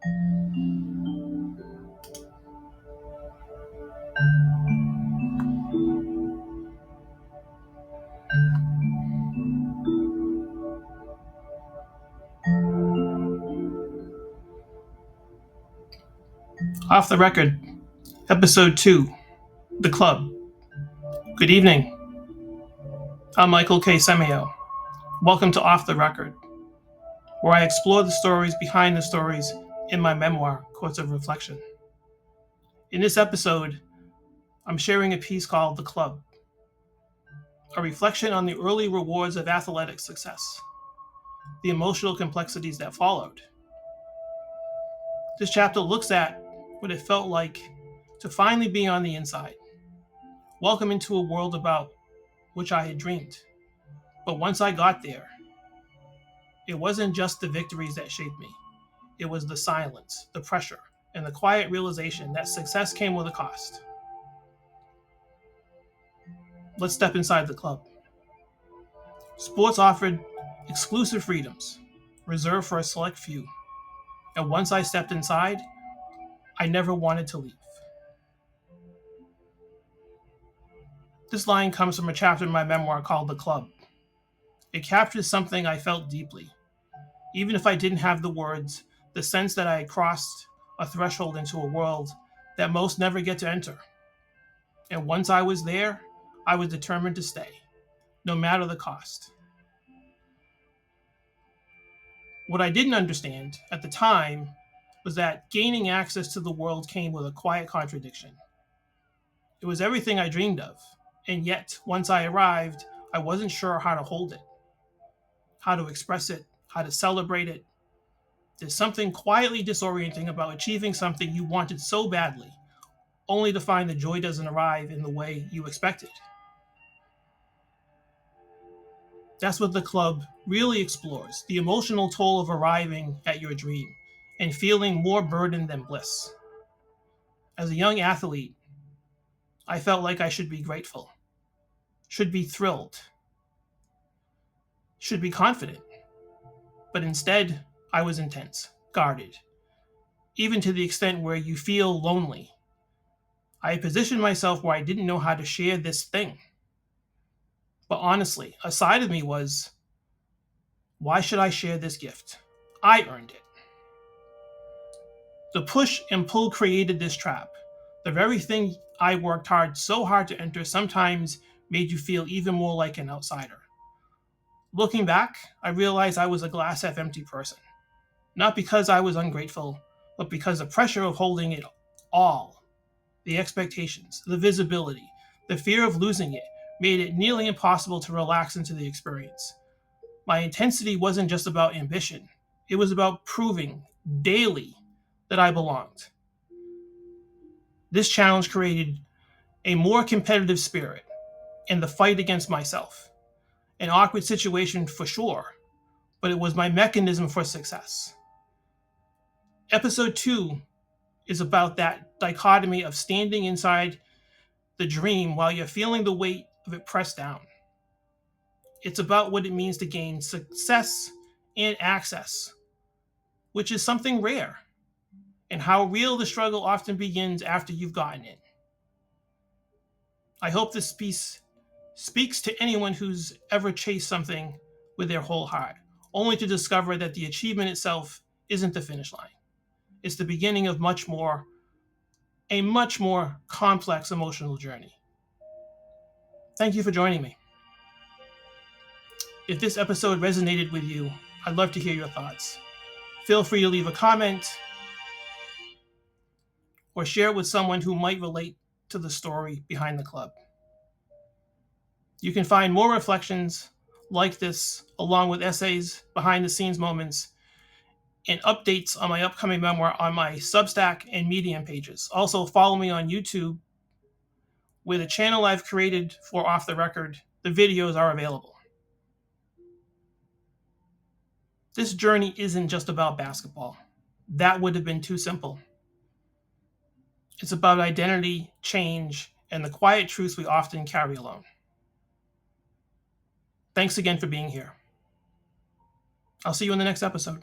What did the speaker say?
Off the Record, Episode 2, The Club. Good evening. I'm Michael K. Semio. Welcome to Off the Record, where I explore the stories behind the stories in my memoir, Courts of Reflection. In this episode, I'm sharing a piece called The Club, a reflection on the early rewards of athletic success, the emotional complexities that followed. This chapter looks at what it felt like to finally be on the inside, welcome into a world about which I had dreamed. But once I got there, it wasn't just the victories that shaped me. It was the silence, the pressure, and the quiet realization that success came with a cost. Let's step inside the club. Sports offered exclusive freedoms, reserved for a select few. And once I stepped inside, I never wanted to leave. This line comes from a chapter in my memoir called The Club. It captures something I felt deeply. Even if I didn't have the words, the sense that I had crossed a threshold into a world that most never get to enter. And once I was there, I was determined to stay, no matter the cost. What I didn't understand at the time was that gaining access to the world came with a quiet contradiction. It was everything I dreamed of, and yet, once I arrived, I wasn't sure how to hold it, how to express it, how to celebrate it. There's something quietly disorienting about achieving something you wanted so badly, only to find the joy doesn't arrive in the way you expected. That's what the club really explores, the emotional toll of arriving at your dream and feeling more burden than bliss. As a young athlete, I felt like I should be grateful, should be thrilled, should be confident. But instead, I was intense, guarded, even to the extent where you feel lonely. I positioned myself where I didn't know how to share this thing. But honestly, a side of me was, why should I share this gift? I earned it. The push and pull created this trap. The very thing I worked so hard to enter sometimes made you feel even more like an outsider. Looking back, I realized I was a glass half empty person. Not because I was ungrateful, but because the pressure of holding it all, the expectations, the visibility, the fear of losing it, made it nearly impossible to relax into the experience. My intensity wasn't just about ambition, it was about proving daily that I belonged. This challenge created a more competitive spirit in the fight against myself. An awkward situation for sure, but it was my mechanism for success. Episode 2 is about that dichotomy of standing inside the dream while you're feeling the weight of it pressed down. It's about what it means to gain success and access, which is something rare, and how real the struggle often begins after you've gotten it. I hope this piece speaks to anyone who's ever chased something with their whole heart, only to discover that the achievement itself isn't the finish line. It's the beginning of a much more complex emotional journey. Thank you for joining me. If this episode resonated with you, I'd love to hear your thoughts. Feel free to leave a comment or share it with someone who might relate to the story behind the club. You can find more reflections like this, along with essays, behind the scenes moments, and updates on my upcoming memoir on my Substack and Medium pages. Also, follow me on YouTube, where the channel I've created for Off the Record, the videos are available. This journey isn't just about basketball. That would have been too simple. It's about identity, change, and the quiet truths we often carry alone. Thanks again for being here. I'll see you in the next episode.